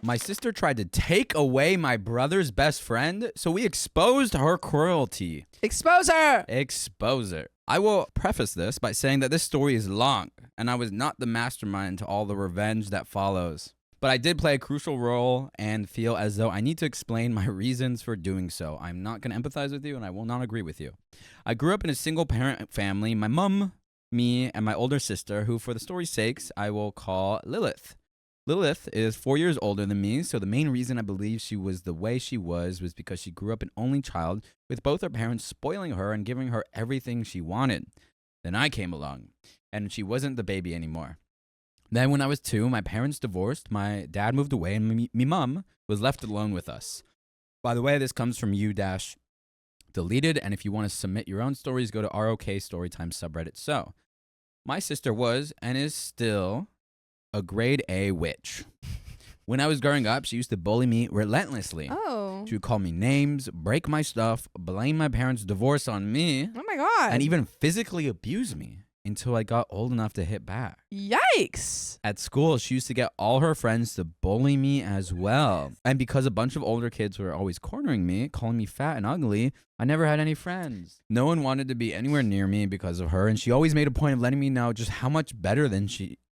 My sister tried to take away my brother's best friend, so we exposed her cruelty. Expose her! Expose her. I will preface this by saying that this story is long, and I was not the mastermind to all the revenge that follows. But I did play a crucial role and feel as though I need to explain my reasons for doing so. I'm not going to empathize with you, and I will not agree with you. I grew up in a single-parent family. My mom, me, and my older sister, who for the story's sakes, I will call Lilith. Lilith is 4 years older than me, so the main reason I believe she was the way she was because she grew up an only child with both her parents spoiling her and giving her everything she wanted. Then I came along, and she wasn't the baby anymore. Then when I was 2, my parents divorced, my dad moved away, and me mom was left alone with us. By the way, this comes from u-deleted, and if you want to submit your own stories, go to ROK Storytime subreddit. So, my sister was, and is still, a grade A witch. When I was growing up, she used to bully me relentlessly. Oh. She would call me names, break my stuff, blame my parents' divorce on me, Oh my God. and even physically abuse me until I got old enough to hit back. Yikes. At school, she used to get all her friends to bully me as well. And because a bunch of older kids were always cornering me, calling me fat and ugly, I never had any friends. No one wanted to be anywhere near me because of her, and she always made a point of letting me know just how much better than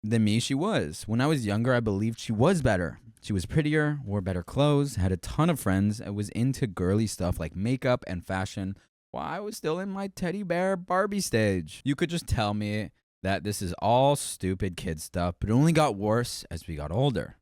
me she was. When I was younger, I believed she was better. She was prettier, wore better clothes, had a ton of friends, and was into girly stuff like makeup and fashion, while I was still in my teddy bear Barbie stage. You could just tell me that this is all stupid kid stuff, but it only got worse as we got older.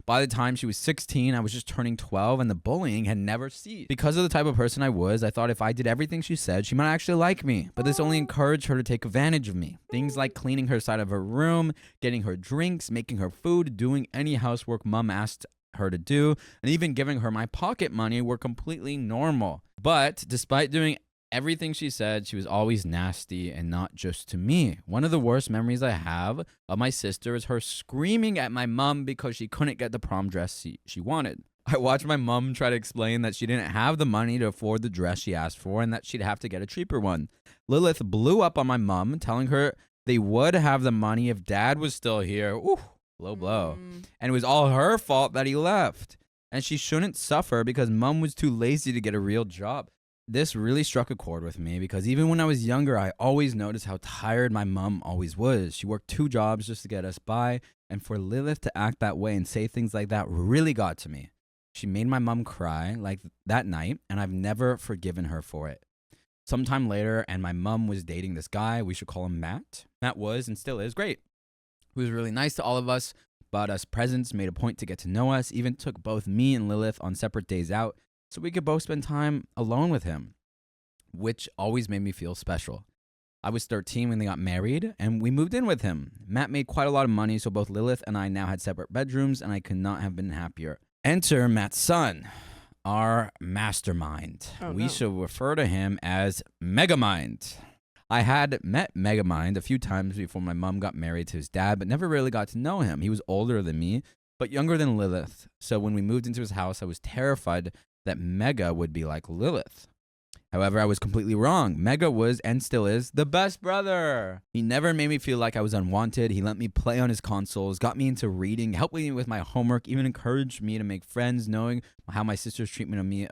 By the time she was 16, I was just turning 12, and the bullying had never ceased. Because of the type of person I was, I thought if I did everything she said, she might actually like me. But this only encouraged her to take advantage of me. Things like cleaning her side of her room, getting her drinks, making her food, doing any housework mom asked her to do, and even giving her my pocket money were completely normal. But despite doing everything she said, she was always nasty, and not just to me. One of the worst memories I have of my sister is her screaming at my mom because she couldn't get the prom dress she wanted. I watched my mom try to explain that she didn't have the money to afford the dress she asked for and that she'd have to get a cheaper one. Lilith blew up on my mom, telling her they would have the money if dad was still here. Ooh, low blow. And it was all her fault that he left. And she shouldn't suffer because mom was too lazy to get a real job. This really struck a chord with me because even when I was younger, I always noticed how tired my mom always was. She worked 2 jobs just to get us by, and for Lilith to act that way and say things like that really got to me. She made my mom cry like that night, and I've never forgiven her for it. Sometime later, and my mom was dating this guy. We should call him Matt. Matt was and still is great. He was really nice to all of us, bought us presents, made a point to get to know us, even took both me and Lilith on separate days out, so we could both spend time alone with him, which always made me feel special. I was 13 when they got married, and we moved in with him. Matt made quite a lot of money, so both Lilith and I now had separate bedrooms, and I could not have been happier. Enter Matt's son, our mastermind. We shall refer to him as Megamind. I had met Megamind a few times before my mom got married to his dad, but never really got to know him. He was older than me, but younger than Lilith, so when we moved into his house, I was terrified that Mega would be like Lilith. However, I was completely wrong. Mega was, and still is, the best brother. He never made me feel like I was unwanted. He let me play on his consoles, got me into reading, helped me with my homework, even encouraged me to make friends, knowing how my sister's treatment of me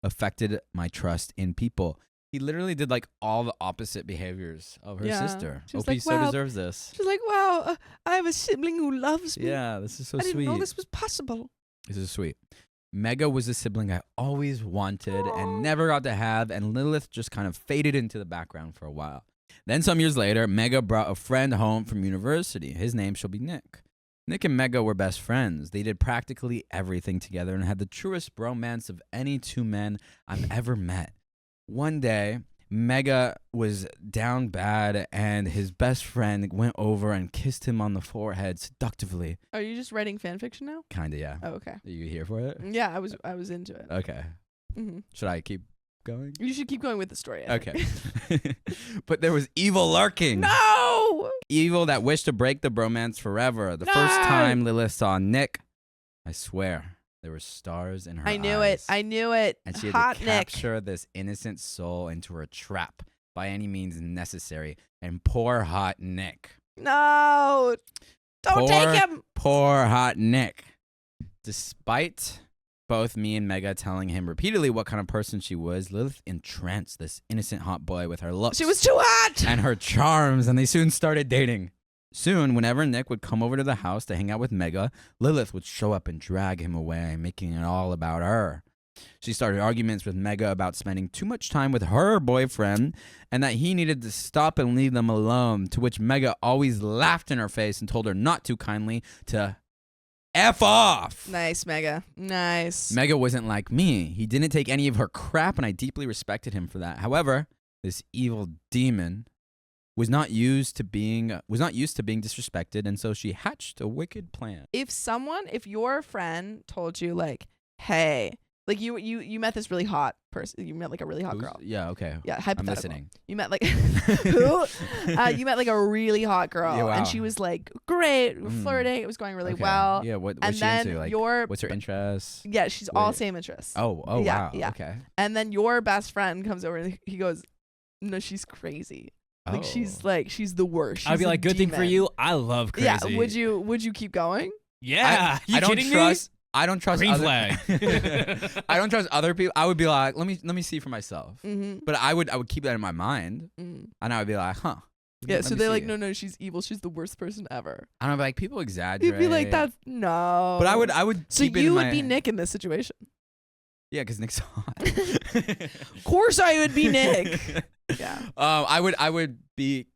affected my trust in people. He literally did like all the opposite behaviors of her sister. OP like, so deserves this. She's like, wow, I have a sibling who loves me. Yeah, this is so sweet. I didn't know this was possible. This is sweet. Mega was a sibling I always wanted and never got to have, and Lilith just kind of faded into the background for a while. Then some years later, Mega brought a friend home from university. His name shall be Nick. Nick and Mega were best friends. They did practically everything together and had the truest bromance of any 2 men I've ever met. One day, Mega was down bad, and his best friend went over and kissed him on the forehead seductively. Are you just writing fan fiction now? Kinda, yeah. Oh, okay. Are you here for it? Yeah, I was into it. Okay. Mm-hmm. Should I keep going? You should keep going with the story. Okay. But there was evil lurking. No! Evil that wished to break the bromance forever. The first time Lilith saw Nick, I swear, there were stars in her eyes. I knew it. And she had Hot to Nick. capture this innocent soul into her trap by any means necessary. And poor hot Nick. No! Don't take him! Poor hot Nick. Despite both me and Mega telling him repeatedly what kind of person she was, Lilith entranced this innocent hot boy with her looks She was too hot. and her charms, and they soon started dating. Soon, whenever Nick would come over to the house to hang out with Mega, Lilith would show up and drag him away, making it all about her. She started arguments with Mega about spending too much time with her boyfriend and that he needed to stop and leave them alone, to which Mega always laughed in her face and told her not too kindly to F off. Nice, Mega. Nice. Mega wasn't like me. He didn't take any of her crap, and I deeply respected him for that. However, this evil demon was not used to being disrespected, and so she hatched a wicked plan. If your friend told you like, hey, like you met this really hot person, you met like a really hot girl. Yeah, okay. Yeah, I'm hypothetical. listening. You met like who? You met like a really hot girl, Yeah, wow. and she was like great, flirting. It was going really well. Yeah, what's And she then into? Like, what's her interest? Yeah, she's all same interests. Oh, Yeah, wow. yeah. Okay. And then your best friend comes over and he goes, no, she's crazy. Like she's the worst. I'd be She's a like, good thing for demon." you. I love crazy. Yeah. Would you keep going? Yeah. I don't kidding trust. I don't trust Green other, flag. I don't trust other people. I would be like, let me see for myself. Mm-hmm. But I would keep that in my mind, Mm. and I would be like, huh. Yeah. let So me they're see like, it. no, she's evil. She's the worst person ever. And I'd be like, people exaggerate. You'd be like, that's no. But I would. So keep it you in would my- be Nick in this situation. Yeah, because Nick's hot. Of course, I would be Nick. Yeah. I would be.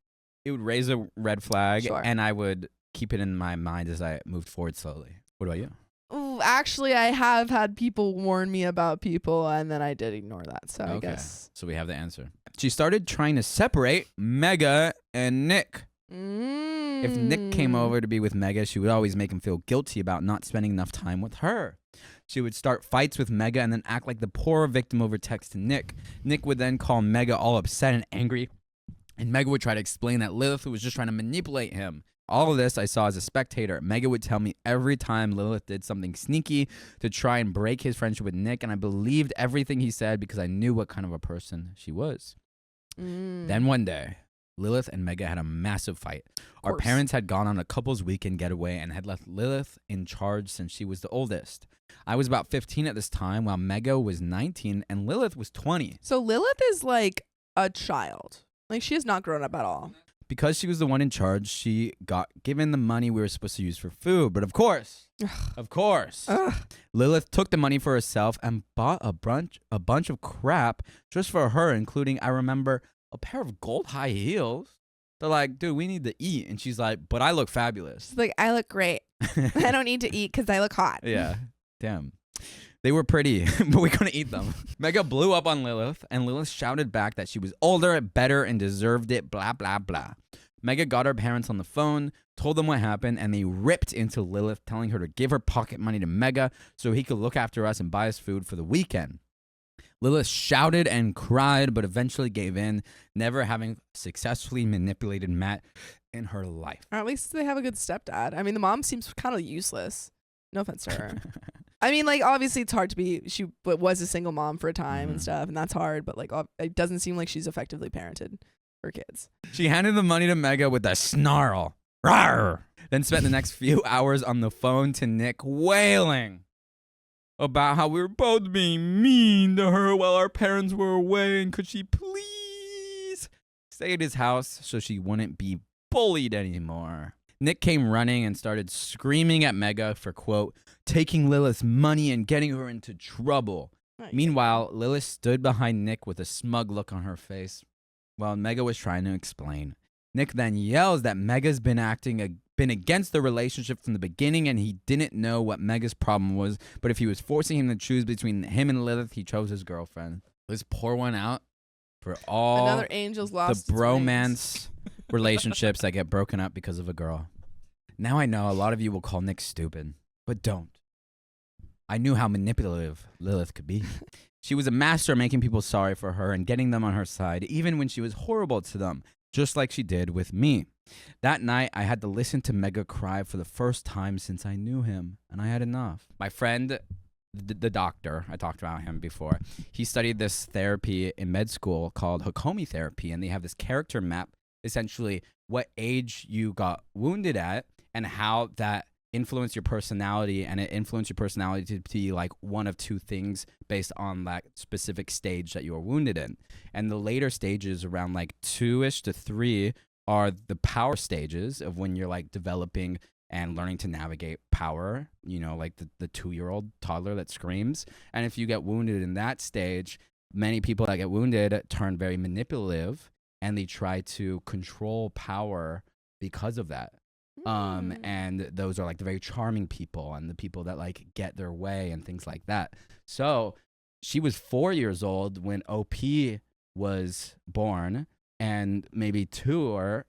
It would raise a red flag, Sure. and I would keep it in my mind as I moved forward slowly. What about you? Ooh, actually, I have had people warn me about people, and then I did ignore that. So I guess. So we have the answer. She started trying to separate Mega and Nick. If Nick came over to be with Mega, she would always make him feel guilty about not spending enough time with her. She would start fights with Mega and then act like the poor victim over text to Nick. Nick would then call Mega all upset and angry, and Mega would try to explain that Lilith was just trying to manipulate him. All of this I saw as a spectator. Mega would tell me every time Lilith did something sneaky to try and break his friendship with Nick, and I believed everything he said because I knew what kind of a person she was. Then one day, Lilith and Mega had a massive fight. Our course. parents had gone on a couple's weekend getaway and had left Lilith in charge since she was the oldest. I was about 15 at this time, while Mega was 19 and Lilith was 20. So Lilith is like a child. Like she has not grown up at all. Because she was the one in charge, she got given the money we were supposed to use for food. But of course, Ugh. Lilith took the money for herself and bought a bunch of crap just for her, including, I remember, a pair of gold high heels. They're like, dude, we need to eat. And she's like, but I look fabulous. She's like, I look great. I don't need to eat because I look hot. Yeah, damn. They were pretty, but we couldn't eat them. Mega blew up on Lilith, and Lilith shouted back that she was older, better, and deserved it, blah, blah, blah. Mega got her parents on the phone, told them what happened, and they ripped into Lilith, telling her to give her pocket money to Mega so he could look after us and buy us food for the weekend. Lilith shouted and cried, but eventually gave in, never having successfully manipulated Matt in her life. Or at least they have a good stepdad. I mean, the mom seems kind of useless. No offense to her. I mean, like, obviously it's hard to be, she was a single mom for a time and stuff, and that's hard, but like, it doesn't seem like she's effectively parented her kids. She handed the money to Mega with a snarl. Rawr! Then spent the next few hours on the phone to Nick, wailing about how we were both being mean to her while our parents were away, and could she please stay at his house so she wouldn't be bullied anymore. Nick came running and started screaming at Mega for, quote, taking Lilith's money and getting her into trouble. Right. Meanwhile, Lilith stood behind Nick with a smug look on her face while Mega was trying to explain. Nick then yells that Mega's been against the relationship from the beginning, and he didn't know what Mega's problem was, but if he was forcing him to choose between him and Lilith, he chose his girlfriend. Let's pour one out for all Another angel's lost the its wings. bromance relationships that get broken up because of a girl. Now I know a lot of you will call Nick stupid, but don't. I knew how manipulative Lilith could be. She was a master at making people sorry for her and getting them on her side, even when she was horrible to them, just like she did with me. That night, I had to listen to Mega cry for the first time since I knew him, and I had enough. My friend, the doctor, I talked about him before, he studied this therapy in med school called OKOP therapy, and they have this character map, essentially what age you got wounded at and how that influence your personality, and it influenced your personality to be like one of two things based on that specific stage that you were wounded in. And the later stages, around like 2-ish to 3, are the power stages of when you're like developing and learning to navigate power, like the 2-year-old toddler that screams. And if you get wounded in that stage, many people that get wounded turn very manipulative, and they try to control power because of that. And those are like the very charming people and the people that like get their way and things like that. So she was 4 years old when OP was born, and maybe 2.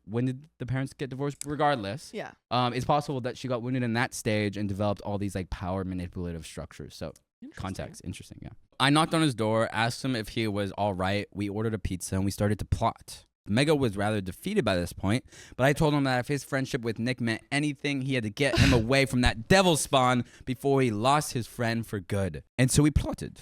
When did the parents get divorced? Regardless, yeah, it's possible that she got wounded in that stage and developed all these like power manipulative structures. So context, interesting. Yeah. I knocked on his door, asked him if he was all right. We ordered a pizza and we started to plot. Mega was rather defeated by this point, but I told him that if his friendship with Nick meant anything, he had to get him away from that devil spawn before he lost his friend for good. And so we plotted.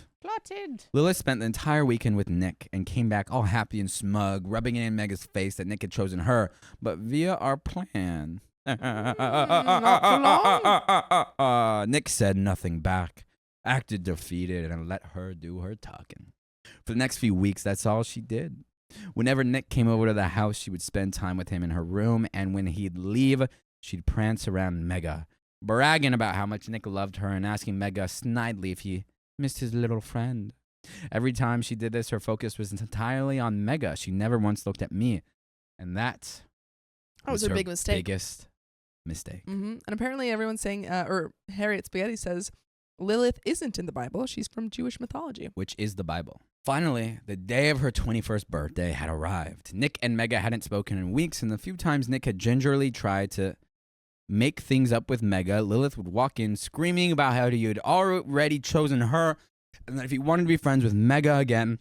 Lilith spent the entire weekend with Nick and came back all happy and smug, rubbing it in Mega's face that Nick had chosen her, but via our plan. Not for long. Nick said nothing back, acted defeated, and let her do her talking. For the next few weeks, that's all she did. Whenever Nick came over to the house, she would spend time with him in her room, and when he'd leave, she'd prance around Mega, bragging about how much Nick loved her and asking Mega snidely if he missed his little friend. Every time she did this, her focus was entirely on Mega. She never once looked at me, and that was her big mistake. Biggest mistake. And apparently everyone's saying, or Harriet Spaghetti says, Lilith isn't in the Bible. She's from Jewish mythology. Which is the Bible. Finally, the day of her 21st birthday had arrived. Nick and Mega hadn't spoken in weeks, and the few times Nick had gingerly tried to make things up with Mega, Lilith would walk in screaming about how he had already chosen her, and that if he wanted to be friends with Mega again,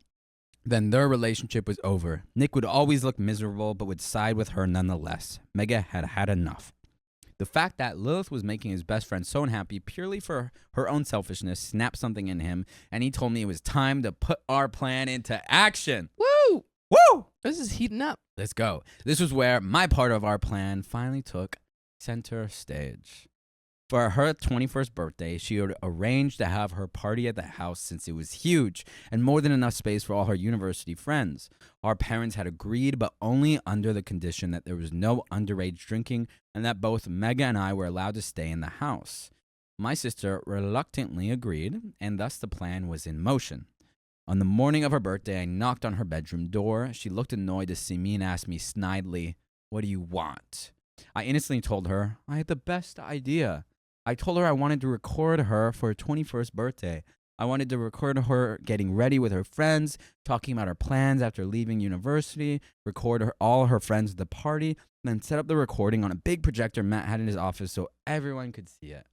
then their relationship was over. Nick would always look miserable, but would side with her nonetheless. Mega had had enough. The fact that Lilith was making his best friend so unhappy purely for her own selfishness snapped something in him, and he told me it was time to put our plan into action. Woo! Woo! This is heating up. Let's go. This was where my part of our plan finally took center stage. For her 21st birthday, she had arranged to have her party at the house since it was huge and more than enough space for all her university friends. Our parents had agreed, but only under the condition that there was no underage drinking and that both Mega and I were allowed to stay in the house. My sister reluctantly agreed, and thus the plan was in motion. On the morning of her birthday, I knocked on her bedroom door. She looked annoyed to see me and asked me snidely, "What do you want?" I instantly told her I had the best idea. I told her I wanted to record her for her 21st birthday. I wanted to record her getting ready with her friends, talking about her plans after leaving university, record all her friends at the party, then set up the recording on a big projector Matt had in his office so everyone could see it.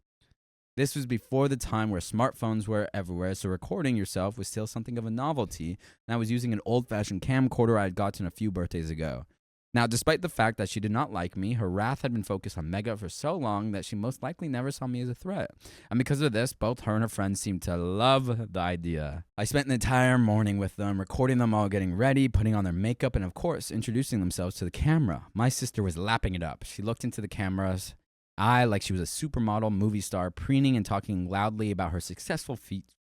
This was before the time where smartphones were everywhere, so recording yourself was still something of a novelty, and I was using an old-fashioned camcorder I had gotten a few birthdays ago. Now, despite the fact that she did not like me, her wrath had been focused on Mega for so long that she most likely never saw me as a threat. And because of this, both her and her friends seemed to love the idea. I spent the entire morning with them, recording them all getting ready, putting on their makeup, and of course, introducing themselves to the camera. My sister was lapping it up. She looked into the cameras eye like she was a supermodel movie star, preening and talking loudly about her successful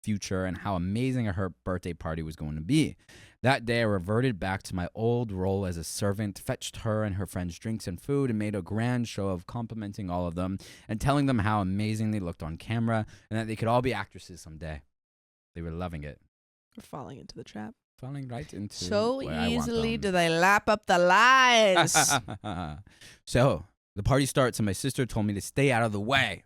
future and how amazing her birthday party was going to be. That day, I reverted back to my old role as a servant, fetched her and her friends drinks and food, and made a grand show of complimenting all of them and telling them how amazing they looked on camera and that they could all be actresses someday. They were loving it. We're falling into the trap. Falling right into so where easily do they lap up the lies. So, the party starts and my sister told me to stay out of the way.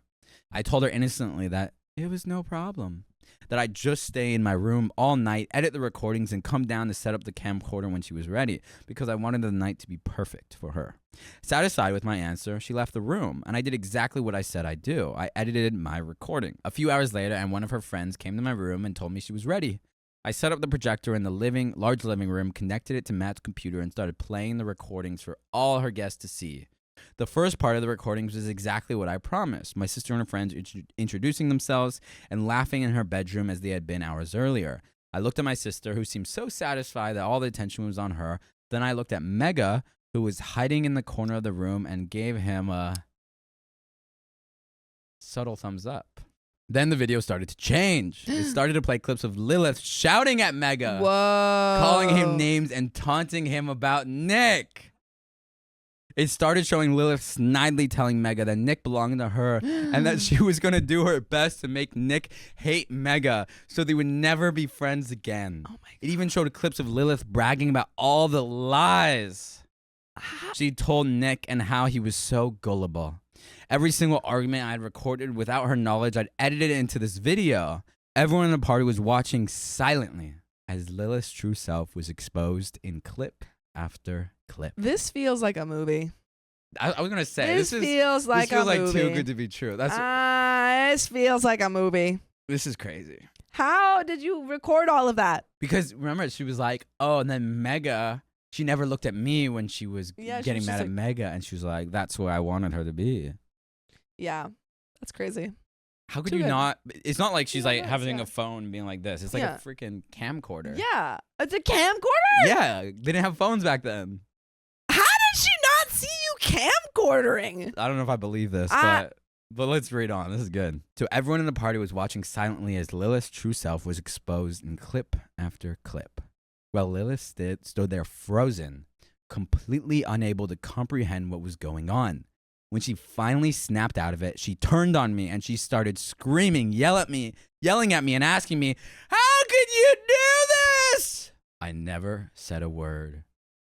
I told her innocently that it was no problem, that I'd just stay in my room all night, edit the recordings, and come down to set up the camcorder when she was ready, because I wanted the night to be perfect for her. Satisfied with my answer, she left the room, and I did exactly what I said I'd do. I edited my recording. A few hours later, and one of her friends came to my room and told me she was ready. I set up the projector in the large living room, connected it to Matt's computer, and started playing the recordings for all her guests to see. The first part of the recordings was exactly what I promised. My sister and her friends introducing themselves and laughing in her bedroom as they had been hours earlier. I looked at my sister, who seemed so satisfied that all the attention was on her. Then I looked at Mega, who was hiding in the corner of the room, and gave him a subtle thumbs up. Then the video started to change. It started to play clips of Lilith shouting at Mega, Whoa. calling him names and taunting him about Nick. It started showing Lilith snidely telling Mega that Nick belonged to her and that she was going to do her best to make Nick hate Mega so they would never be friends again. Oh my God. It even showed clips of Lilith bragging about all the lies she told Nick and how he was so gullible. Every single argument I had recorded without her knowledge, I'd edited it into this video. Everyone in the party was watching silently as Lilith's true self was exposed in clip after clip. This feels like a movie. I was going to say, This feels like a movie. too good to be true. This feels like a movie. This is crazy. How did you record all of that? Because remember, she was like, oh, and then Mega, she never looked at me when she was Yeah, she getting was mad just at Mega. And she was like, that's where I wanted her to be. Yeah, that's crazy. How could Too you good. not? It's not like she's Yeah, like it is, having yeah. a phone being like this. It's like Yeah. a freaking camcorder. Yeah, it's a camcorder? Yeah, they didn't have phones back then. How did she not see you camcordering? I don't know if I believe this, but let's read on. This is good. So everyone in the party was watching silently as Lilith's true self was exposed in clip after clip. While Lilith stood there frozen, completely unable to comprehend what was going on. When she finally snapped out of it, she turned on me and she started screaming, yelling at me and asking me, "How could you do this?" I never said a word.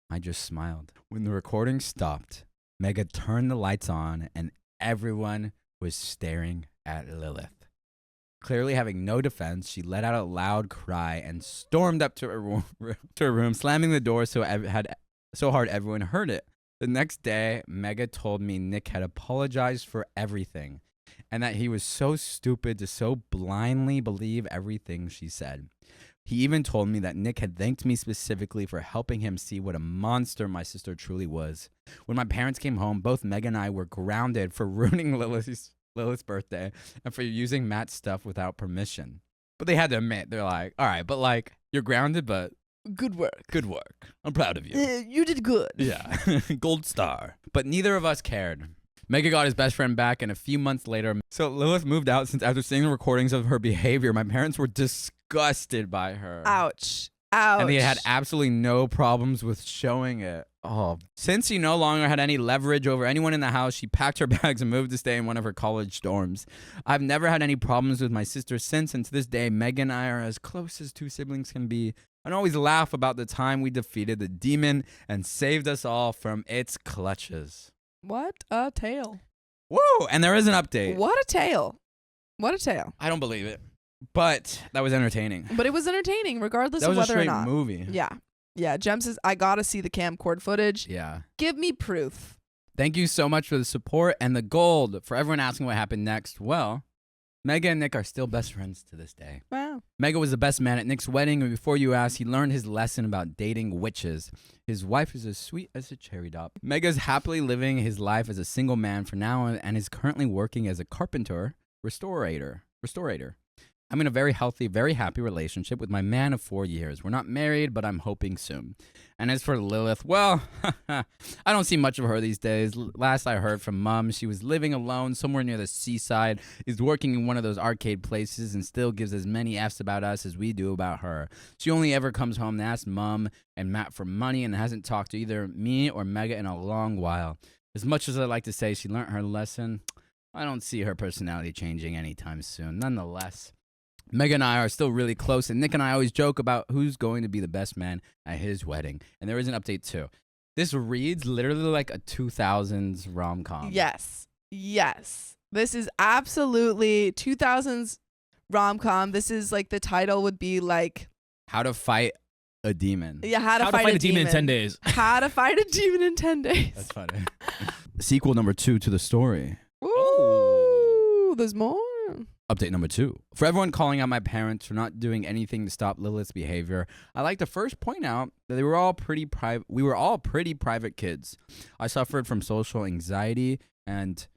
I just smiled. When the recording stopped, Mega turned the lights on and everyone was staring at Lilith. Clearly having no defense, she let out a loud cry and stormed up to her room, slamming the door so hard everyone heard it. The next day, Mega told me Nick had apologized for everything and that he was so stupid to so blindly believe everything she said. He even told me that Nick had thanked me specifically for helping him see what a monster my sister truly was. When my parents came home, both Mega and I were grounded for ruining Lilith's birthday and for using Matt's stuff without permission. But they had to admit, they're like, all right, but like, you're grounded, but Good work. good work. I'm proud of you. You did good. Yeah, gold star. But neither of us cared. Mega got his best friend back, and a few months later, so Lilith moved out since after seeing the recordings of her behavior, my parents were disgusted by her. Ouch. Ouch. And they had absolutely no problems with showing it. Oh, since she no longer had any leverage over anyone in the house, she packed her bags and moved to stay in one of her college dorms. I've never had any problems with my sister since, and to this day, Mega and I are as close as two siblings can be. I always laugh about the time we defeated the demon and saved us all from its clutches. What a tale. Woo! And there is an update. What a tale. What a tale. I don't believe it, but that was entertaining. But it was entertaining regardless That of was a whether or straight not. movie. Yeah. Yeah. Jem says, I gotta see the camcord footage. Yeah. Give me proof. Thank you so much for the support and the gold. For everyone asking what happened next, well, Mega and Nick are still best friends to this day. Wow. Mega was the best man at Nick's wedding, and before you ask, he learned his lesson about dating witches. His wife is as sweet as a cherry top. Mega's happily living his life as a single man for now and is currently working as a carpenter, restorator. I'm in a very healthy, very happy relationship with my man of 4 years. We're not married, but I'm hoping soon. And as for Lilith, well, I don't see much of her these days. Last I heard from Mom, she was living alone somewhere near the seaside, is working in one of those arcade places, and still gives as many F's about us as we do about her. She only ever comes home to ask Mom and Matt for money and hasn't talked to either me or Mega in a long while. As much as I'd like to say she learned her lesson, I don't see her personality changing anytime soon. Nonetheless, Mega and I are still really close, and Nick and I always joke about who's going to be the best man at his wedding. And there is an update, too. This reads literally like a 2000s rom-com. Yes. Yes. This is absolutely 2000s rom-com. This is like the title would be like... How to Fight a Demon. Yeah, How to Fight a Demon in 10 days. How to Fight a Demon in 10 days. That's funny. Sequel number 2 to the story. Ooh, there's more. Update number 2. For everyone calling out my parents for not doing anything to stop Lilith's behavior, I like to first point out that we were all pretty private kids. I suffered from social anxiety and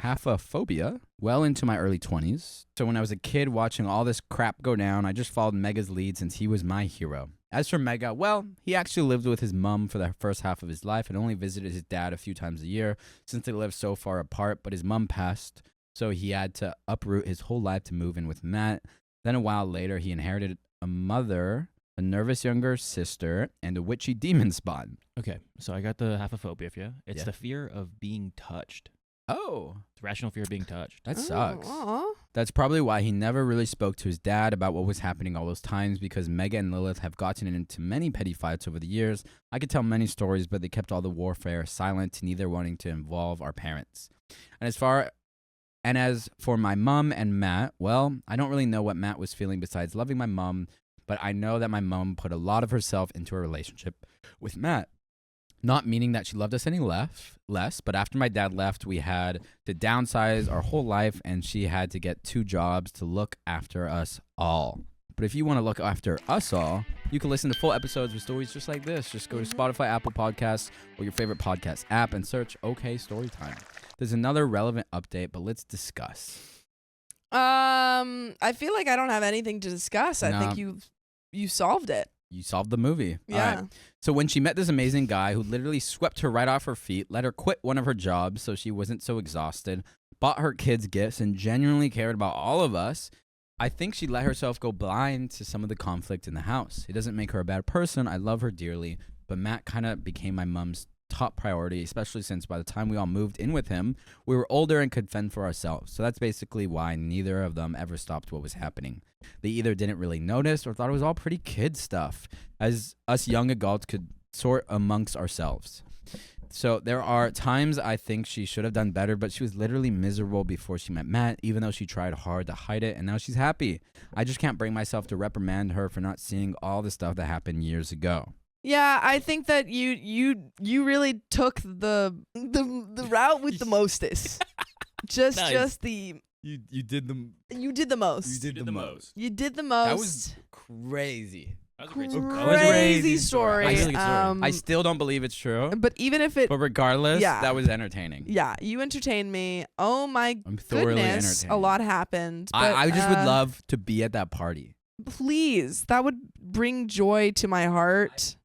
aphophobia well into my early 20s. So when I was a kid watching all this crap go down, I just followed Mega's lead since he was my hero. As for Mega, well, he actually lived with his mom for the first half of his life and only visited his dad a few times a year since they lived so far apart, but his mom passed So he had to uproot his whole life to move in with Matt. Then a while later, he inherited a mother, a nervous younger sister, and a witchy demon spawn. Okay, so I got the haphophobia for you. It's Yeah. the fear of being touched. Oh, It's rational fear of being touched. that sucks. Aw. That's probably why he never really spoke to his dad about what was happening all those times, because Mega and Lilith have gotten into many petty fights over the years. I could tell many stories, but they kept all the warfare silent, neither wanting to involve our parents. And as for my mom and Matt, well, I don't really know what Matt was feeling besides loving my mom, but I know that my mom put a lot of herself into a relationship with Matt. Not meaning that she loved us any less, but after my dad left, we had to downsize our whole life, and she had to get 2 jobs to look after us all. But if you want to look after us all, you can listen to full episodes with stories just like this. Just go to Spotify, Apple Podcasts, or your favorite podcast app and search OK Storytime. There's another relevant update, but let's discuss. I feel like I don't have anything to discuss. I No. think you solved it. You solved the movie. All Yeah. right. So when she met this amazing guy who literally swept her right off her feet, let her quit one of her jobs so she wasn't so exhausted, bought her kids gifts, and genuinely cared about all of us, I think she let herself go blind to some of the conflict in the house. It doesn't make her a bad person. I love her dearly, but Matt kind of became my mom's top priority, especially since by the time we all moved in with him, we were older and could fend for ourselves. So that's basically why neither of them ever stopped what was happening. They either didn't really notice or thought it was all pretty kid stuff, as us young adults could sort amongst ourselves. So there are times I think she should have done better, but she was literally miserable before she met Matt, even though she tried hard to hide it, and now she's happy. I just can't bring myself to reprimand her for not seeing all the stuff that happened years ago. Yeah, I think that you really took the route with the mostest. Nice. Just the You did the you did the most. You did the most. You did the most. That was crazy. That was a great A story. crazy Crazy story. story. That's a really good story. I still don't believe it's true, but even if it, but regardless, Yeah. that was entertaining. yeah, you entertained me. Oh my I'm thoroughly goodness, entertained. a lot happened. But, I just would love to be at that party. Please, that would bring joy to my heart.